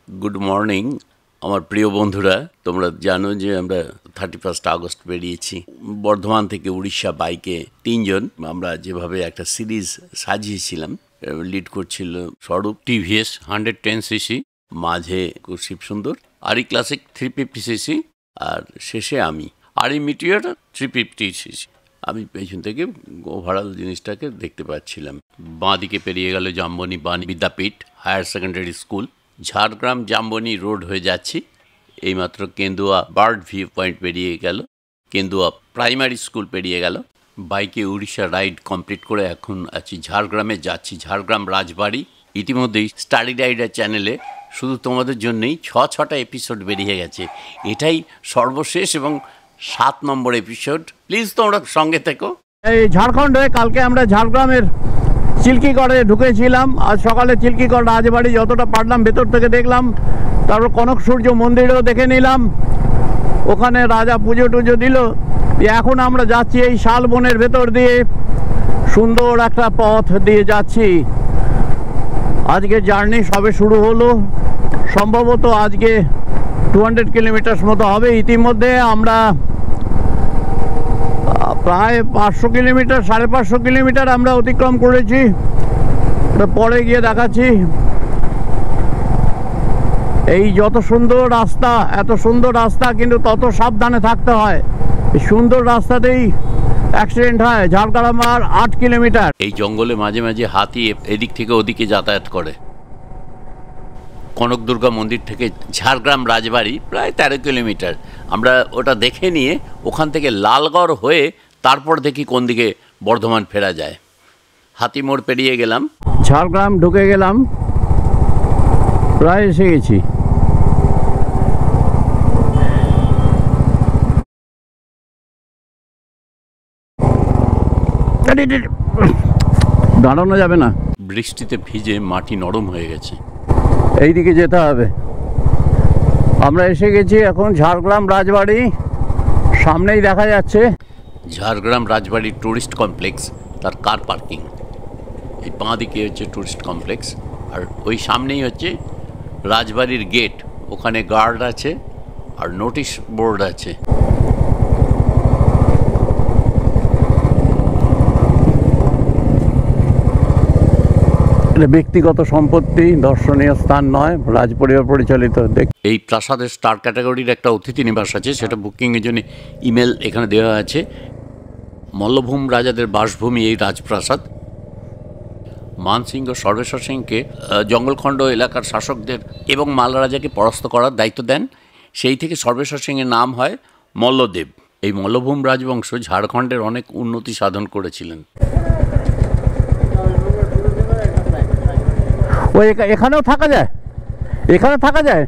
Good morning আমার প্রিয় বন্ধুরা। তোমরা জানো যে আমরা 31 আগস্ট বেরিয়েছি বর্ধমান থেকে উড়িষ্যা বাইকে। তিনজন আমরা যেভাবে একটা সিরিজ সাজিয়েছিলাম, লিড করছিল স্বরূপ টিভিএস 110cc, মাঝে শিব সুন্দর আরি ক্লাসিক 350cc, আর শেষে আমি আরি মিটিওর 350cc। আমি পেছন থেকে ওভারঅল জিনিসটাকে দেখতে পাচ্ছিলাম। বাঁদিকে পেরিয়ে গেল Jamboni Bani Vidyapith higher secondary school, Jhargram Jamboni road হয়ে যাচ্ছি। এইমাত্র কেন্দুয়া বার্ড ভিউ পয়েন্ট পেরিয়ে গেল, কেন্দুয়া প্রাইমারি স্কুল পেরিয়ে গেল। বাইকে উড়িষ্যা রাইড কমপ্লিট করে এখন আছি ঝাড়গ্রামে, যাচ্ছি ঝাড়গ্রাম রাজবাড়ি। ইতিমধ্যেই স্টাডি রাইডার চ্যানেলে শুধু তোমাদের জন্যই ছটা এপিসোড বেরিয়ে গেছে। এটাই সর্বশেষ এবং 7 নম্বর এপিসোড। প্লিজ তোমরা সঙ্গে থেকো। এই ঝাড়খণ্ডে কালকে আমরা ঝাড়গ্রামের চিল্কিগড়ে ঢুকেছিলাম। আজ সকালে চিল্কিগড় রাজবাড়ি যতটা পারলাম ভেতর থেকে দেখলাম, তারপর কনক সূর্য মন্দিরেও দেখে নিলাম, ওখানে রাজা পুজো টুজো দিল। এখন আমরা যাচ্ছি এই শালবনের ভেতর দিয়ে, সুন্দর একটা পথ দিয়ে যাচ্ছি। আজকে জার্নি সবে শুরু হলো, সম্ভবত আজকে 200 কিলোমিটার মতো হবে। ইতিমধ্যে আমরা প্রায় 500 কিলোমিটার 550 কিলোমিটার আমরা অতিক্রম করেছি। পরে গিয়ে দেখাচ্ছি। এই যত সুন্দর রাস্তা, এত সুন্দর রাস্তা, কিন্তু তত সাবধানে থাকতে হয়। এই সুন্দর রাস্তাতেই অ্যাক্সিডেন্ট হয়। ঝাড়গ্রাম আর 8 কিলোমিটার। এই জঙ্গলে মাঝে মাঝে হাতি এদিক থেকে ওদিকে যাতায়াত করে। কনক দুর্গা মন্দির থেকে ঝাড়গ্রাম রাজবাড়ি প্রায় 13 কিলোমিটার। আমরা ওটা দেখে নিয়ে ওখান থেকে লালগড় হয়ে তারপর দেখি কোন দিকে বর্ধমান ফেরা যায়। হাতিমোড় পেরিয়ে গেলাম, ঝাড়গ্রাম ঢুকে গেলাম, প্রায় এসে গেছি। দাঁড়ানো যাবে না, বৃষ্টিতে ভিজে মাটি নরম হয়ে গেছে। এই দিকে যেতে হবে। আমরা এসে গেছি এখন ঝাড়গ্রাম রাজবাড়ি, সামনেই দেখা যাচ্ছে ঝাড়গ্রাম রাজবাড়ির টুরিস্ট কমপ্লেক্স, তার কার পার্কিং। এই বাঁ দিকে হচ্ছে টুরিস্ট কমপ্লেক্স, আর ওই সামনেই হচ্ছে রাজবাড়ির গেট। ওখানে গার্ড আছে আর নোটিশ বোর্ড আছে। এটা ব্যক্তিগত সম্পত্তি, দর্শনীয় স্থান নয়, রাজপরিবার পরিচালিত। এই প্রাসাদের স্টার ক্যাটাগরির একটা অতিথি নিবাস আছে, সেটা বুকিংয়ের জন্য ইমেল এখানে দেওয়া আছে। মল্লভূম রাজাদের বাসভূমি এই রাজপ্রাসাদ। মানসিংহ সর্বেশ্বর সিংকে জঙ্গলখণ্ড এলাকার শাসকদের এবং মাল রাজাকে পরাস্ত করার দায়িত্ব দেন। সেই থেকে সর্বেশ্বর সিংয়ের নাম হয় মল্লদেব। এই মল্লভূম রাজবংশ ঝাড়খণ্ডের অনেক উন্নতি সাধন করেছিলেন। ও এখানেও থাকা যায়, এখানে থাকা যায়।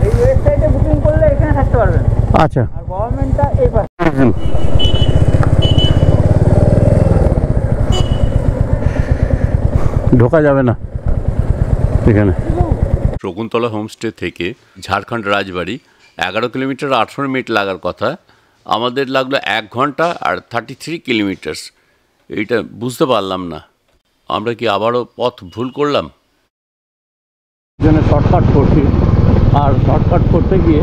এই ওয়েবসাইটে বুকিং করলে এখানে থাকতে পারবেন। আচ্ছা, আর গভর্নমেন্টটা এই পাশে। ঢোকা যাবে না এখানে। শকুন্তলা হোমস্টে থেকে ঝাড়খণ্ড রাজবাড়ি 11 কিলোমিটার 18 মিনিট লাগার কথা, আমাদের লাগলো 1 ঘন্টা আর 33 কিলোমিটার। এইটা বুঝতে পারলাম না, আমরা কি আবারও পথ ভুল করলাম? জন্য শর্টকাট করছি, আর শর্টকাট করতে গিয়ে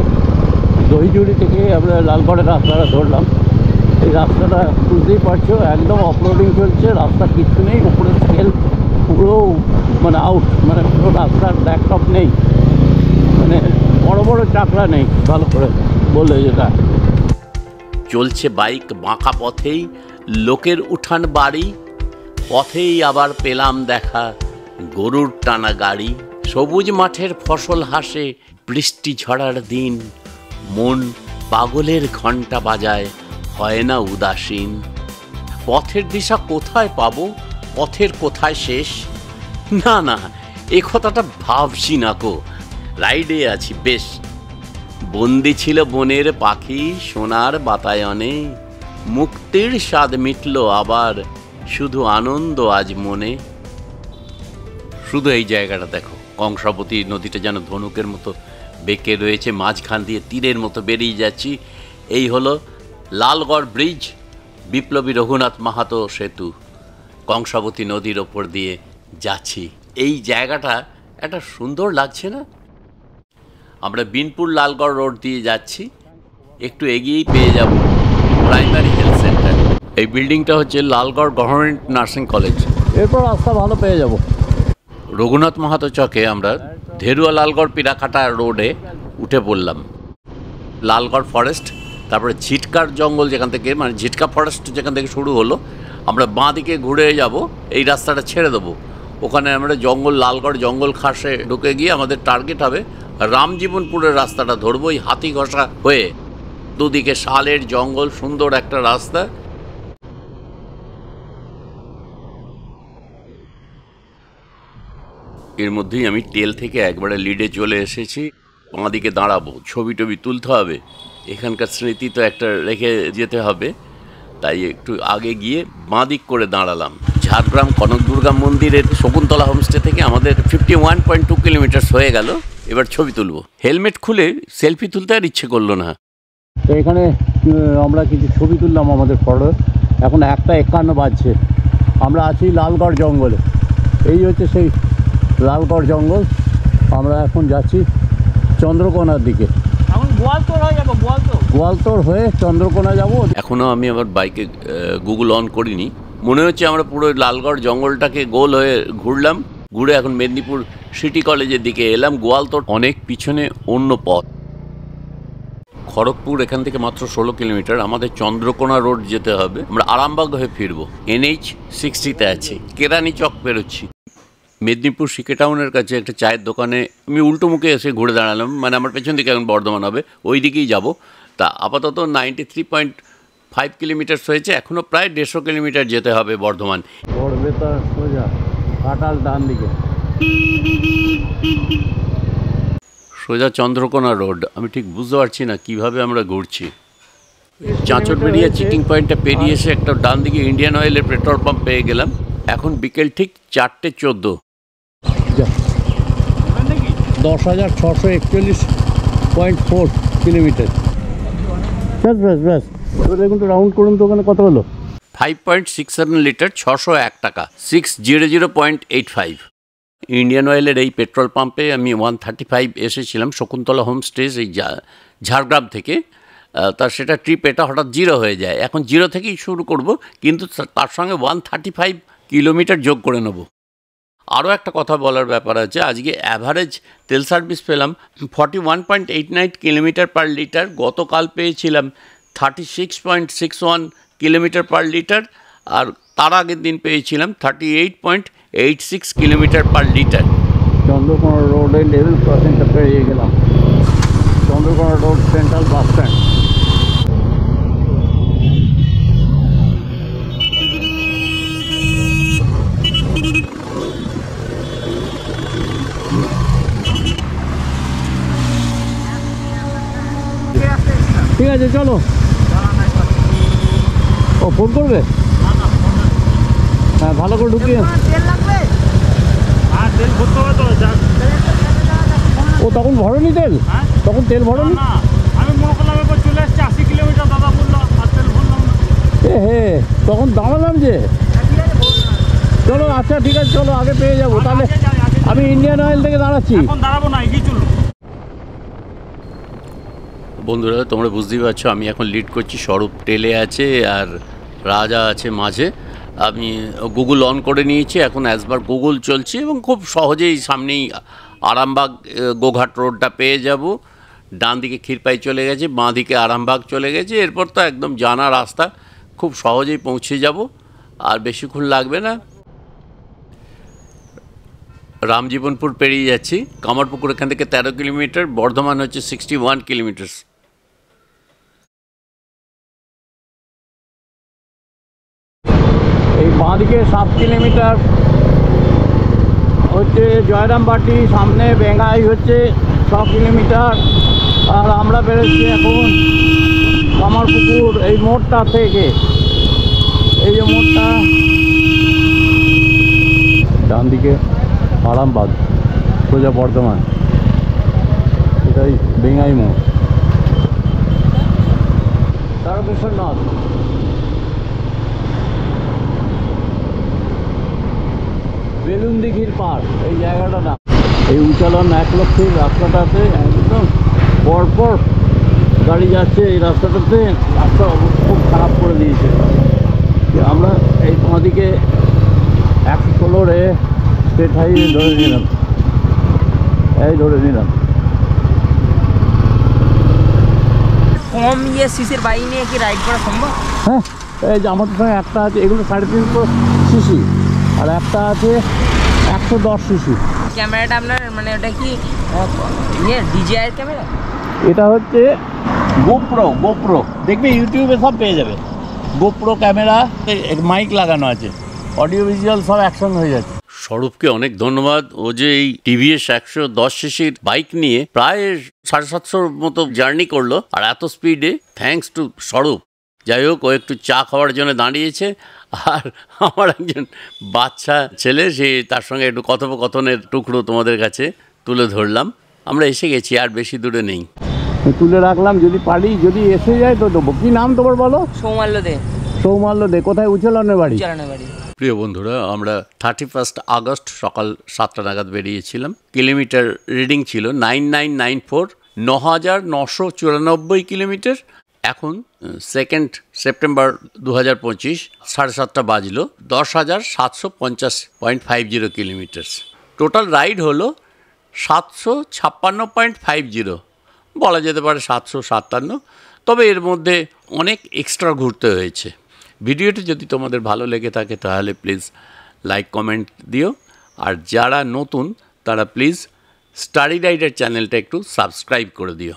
দহিজুড়ি থেকে আমরা লালগড়ের রাস্তাটা ধরলাম। এই রাস্তাটা বুঝতেই পারছো একদম অফরোডিং চলছে, রাস্তা কিচ্ছু নেই, উপরে স্কেল পুরো মানে আউট, মানে পুরো রাস্তার ব্যাকটপ নেই, মানে বড় বড় চাকরা নেই, ভালো করে বললে যেটা। চলছে বাইক বাঁকা পথেই, লোকের উঠান বাড়ি, পথেই আবার পেলাম দেখা গরুর টানা গাড়ি। সবুজ মাঠের ফসল হাসে, বৃষ্টি ঝড়ার দিন, মন পাগলের ঘণ্টা বাজায়, হয় না উদাসীন। পথের দিশা কোথায় পাবো, পথের কোথায় শেষ? না না, এ কথাটা ভাবছি না কো, রাইডে আছি বেশ। বন্দি ছিল বনের পাখি সোনার বাতায়নে, মুক্তির স্বাদ মিটল আবার, শুধু আনন্দ আজ মনে। শুধু এই জায়গাটা দেখো, কংসাবতী নদীটা যেন ধনুকের মতো বেঁকে রয়েছে, মাঝখান দিয়ে তীরের মতো বেরিয়ে যাচ্ছি। এই হলো লালগড় ব্রিজ, বিপ্লবী রঘুনাথ মাহাতো সেতু। কংসাবতী নদীর ওপর দিয়ে যাচ্ছি। এই জায়গাটা একটা সুন্দর লাগছে না? আমরা বিনপুর লালগড় রোড দিয়ে যাচ্ছি, একটু এগিয়েই পেয়ে যাব প্রাইমারি হেলথ সেন্টার। এই বিল্ডিংটা হচ্ছে লালগড় গভর্নমেন্ট নার্সিং কলেজ। এরপর রাস্তা ভালো পেয়ে যাব। রঘুনাথ মাহাতো চকে আমরা ধেরুয়া লালগড় পিরাকাটা রোডে উঠে পড়লাম। লালগড় ফরেস্ট, তারপরে ঝিটকার জঙ্গল যেখান থেকে, মানে ঝিটকা ফরেস্ট যেখান থেকে শুরু হলো, আমরা বাঁ দিকে ঘুরে যাব, এই রাস্তাটা ছেড়ে দেবো। ওখানে আমরা জঙ্গল, লালগড় জঙ্গল খাসে ঢুকে গিয়ে আমাদের টার্গেট হবে রামজীবনপুরের রাস্তাটা ধরবো, এই হাতি ঘষা হয়ে। দুদিকে শালের জঙ্গল, সুন্দর একটা রাস্তা। এর মধ্যেই আমি টেল থেকে একবারে লিডে চলে এসেছি। বাঁদিকে দাঁড়াবো, ছবি টবি তুলতে হবে, এখানকার স্মৃতি তো একটা রেখে যেতে হবে। তাই একটু আগে গিয়ে বাঁদিক করে দাঁড়ালাম। ঝাড়গ্রাম কনক দুর্গা মন্দিরের শকুন্তলা হোমস্টে থেকে আমাদের 51.2 কিলোমিটার হয়ে গেল। এবার ছবি তুলবো। হেলমেট খুলে সেলফি তুলতে আর ইচ্ছে করলো না। তো এখানে আমরা কিছু ছবি তুললাম আমাদের ফটো। এখন 1:51 বাজছে। আমরা আছি লালগড় জঙ্গলে। এই হচ্ছে সেই লালগড় জঙ্গল। আমরা এখন যাচ্ছি চন্দ্রকোনার দিকে। এখন গোয়ালতোড় হয়ে যাবো, গোয়ালতোড় হয়ে চন্দ্রকোনা যাব। এখনও আমি আমার বাইকে গুগল অন করিনি। মনে হচ্ছে আমরা পুরো লালগড় জঙ্গলটাকে গোল হয়ে ঘুরলাম। ঘুরে এখন মেদিনীপুর সিটি কলেজের দিকে এলাম। গোয়ালতোড় অনেক পিছনে অন্য পথ। খড়গপুর এখান থেকে মাত্র 16 কিলোমিটার। আমাদের চন্দ্রকোনা রোড যেতে হবে। আমরা আরামবাগ হয়ে ফিরবো। NH-60-তে আছি, কেরানি চক পেরোচ্ছি। মেদিনীপুর সিকে টাউনের কাছে একটা চায়ের দোকানে আমি উল্টো মুখে এসে ঘুরে দাঁড়ালাম, মানে আমার পেছন দিকে এখন বর্ধমান হবে, ওই দিকেই যাব। তা আপাতত 93.5 কিলোমিটার হয়েছে, এখনও প্রায় 150 কিলোমিটার যেতে হবে বর্ধমান। গড়বেতা সোজা, কাটাল ডান দিকে, সোজা চন্দ্রকোনা রোড। আমি ঠিক বুঝতে পারছি না কিভাবে আমরা ঘুরছি। চাঁচড়বেড়িয়া চেকিং পয়েন্টটা পেরিয়ে এসে একটা ডান দিকে ইন্ডিয়ান অয়েলের পেট্রোল পাম্প পেয়ে গেলাম। এখন বিকেল ঠিক 4:14। 10,641.4 কিলোমিটার। ব্যাস দেখুন তো, রাউন্ড করুন তো, ওখানে কত হলো? 5.67 লিটার, 601 টাকা, 600.85। ইন্ডিয়ান অয়েলের এই পেট্রোল পাম্পে আমি 135 এসেছিলাম শকুন্তলা হোমস্টেজ, এই ঝাড়গ্রাম থেকে। তার সেটা ট্রিপ এটা হঠাৎ 0 হয়ে যায়। এখন 0 থেকেই শুরু করব, কিন্তু তার সঙ্গে 135 কিলোমিটার যোগ করে নেব। আরও একটা কথা বলার ব্যাপার আছে, আজকে অ্যাভারেজ তেল সার্ভিস পেলাম 41.89 কিলোমিটার পার লিটার। গতকাল পেয়েছিলাম 36.61 কিলোমিটার পার লিটার, আর তার আগের দিন পেয়েছিলাম 38.86 কিলোমিটার পার লিটার। চন্দ্রকোনা রোডে লেভেল ক্রসিংটা পেরিয়ে গেলাম। Chandrakona road central bus stand. ঠিক আছে, চলো। ও ফোন করবে? হ্যাঁ, ভালো করে ঢুকিয়ে। তেল লাগবে? হ্যাঁ, তেল ভরতে হবে তো। ও তখন ভরনি তেল? হ্যাঁ, তখন তেল ভরনি? না, আমি মনে করলাম এবার চলে এসছি 80 কিলোমিটার, দাদা বললো, আর তেল ভরলাম না। হে, তখন দাঁড়ালাম যে। চলো, আচ্ছা ঠিক আছে, চলো, আগে পেয়ে যাবো। তাহলে আমি ইন্ডিয়ান অয়েল থেকে দাঁড়াচ্ছি। এখন দাঁড়াবো না, এগিয়ে চলুন। বন্ধুরা, তোমরা বুঝতেই পারছো আমি এখন লিড করছি। স্বরূপ টেলে আছে আর রাজা আছে মাঝে। আমি গুগল অন করে নিয়েছি, এখন অ্যাজবার গুগল চলছে এবং খুব সহজেই সামনেই আরামবাগ গোঘাট রোডটা পেয়ে যাব। ডান দিকে ক্ষীরপাই চলে গেছে, বাঁ দিকে আরামবাগ চলে গেছে। এরপর তো একদম জানা রাস্তা, খুব সহজেই পৌঁছে যাব, আর বেশিক্ষণ লাগবে না। রামজীবনপুর পেরিয়ে যাচ্ছি। কামারপুকুর এখান থেকে 13 কিলোমিটার, বর্ধমান হচ্ছে 61 কিলোমিটার। এই বাঁদিকে 7 কিলোমিটার হচ্ছে জয়রামবাটি, সামনে বেঙ্গাই হচ্ছে 6 কিলোমিটার। আর আমরা বেরোচ্ছি এখন কামারপুকুর এই মোড়টা থেকে। এই যে মোড়টা, ডান দিকে আরামবাগ, সোজা বর্ধমান, এটাই বেঙ্গাই মোড়। তারকেশ্বরনাথ। বেলুন দিঘির পার এই জায়গাটা না, এই উচালন 1 লক্ষের রাস্তাটাতে একদম পরপর গাড়ি যাচ্ছে। এই রাস্তাটাতে রাস্তার অবস্থা খুব খারাপ করে দিয়েছে। আমরা এই বাঁদিকে 116 স্টেট হাইওয়ে ধরে নিলাম, ধরে নিলাম। কম সিসির বাইক নিয়ে কি রাইড করা সম্ভব? হ্যাঁ, এই যে আমাদের সঙ্গে একটা আছে, এগুলো 350 সিসি, আর একটা আছে 110 সিসি। ক্যামেরাটা আপনার মানে ওটা কি ডিজিআই ক্যামেরা? এটা হচ্ছে গোপ্রো, দেখবে ইউটিউবে সব পেয়ে যাবে। গোপ্রো ক্যামেরা, মাইক লাগানো আছে, অডিও ভিজুয়াল সব একসঙ্গে হয়ে যাচ্ছে। স্বরূপকে অনেক ধন্যবাদ। ও যে এই টিভিএস 110 সিসির বাইক নিয়ে প্রায় 750 মতো জার্নি করলো, আর এত স্পিডে, থ্যাঙ্কস টু স্বরূপ। যাই হোক, ও একটু চা খাওয়ার জন্য দাঁড়িয়েছে, আর আমার একজন বাচ্চা ছেলে, সে তার সঙ্গে একটু কথোপকথনের টুকরো তোমাদের কাছে তুলে ধরলাম। আমরা এসে গেছি, আর বেশি দূরে নেই। তুলে রাখলাম, যদি পারি, যদি এসে যায় তো দেবো। কি নাম তোমার বলো? সৌমাল্য দে। কোথায়? উচ্চলনের বাড়ি। প্রিয় বন্ধুরা, আমরা 31 আগস্ট সকাল 7টা নাগাদ বেরিয়েছিলাম। কিলোমিটার রিডিং ছিল 9994, 9994 কিলোমিটার। এখন 2 সেপ্টেম্বর 2025, 7:30 বাজলো, 10,750.50 কিলোমিটার। টোটাল রাইড হলো 756.50, বলা যেতে পারে 757। তবে এর মধ্যে অনেক এক্সট্রা ঘুরতে হয়েছে। ভিডিওটি যদি তোমাদের ভালো লেগে থাকে তাহলে প্লিজ লাইক কমেন্ট দিও, আর যারা নতুন তারা প্লিজ স্টাডি রাইডার চ্যানেলটা একটু সাবস্ক্রাইব করে দিও।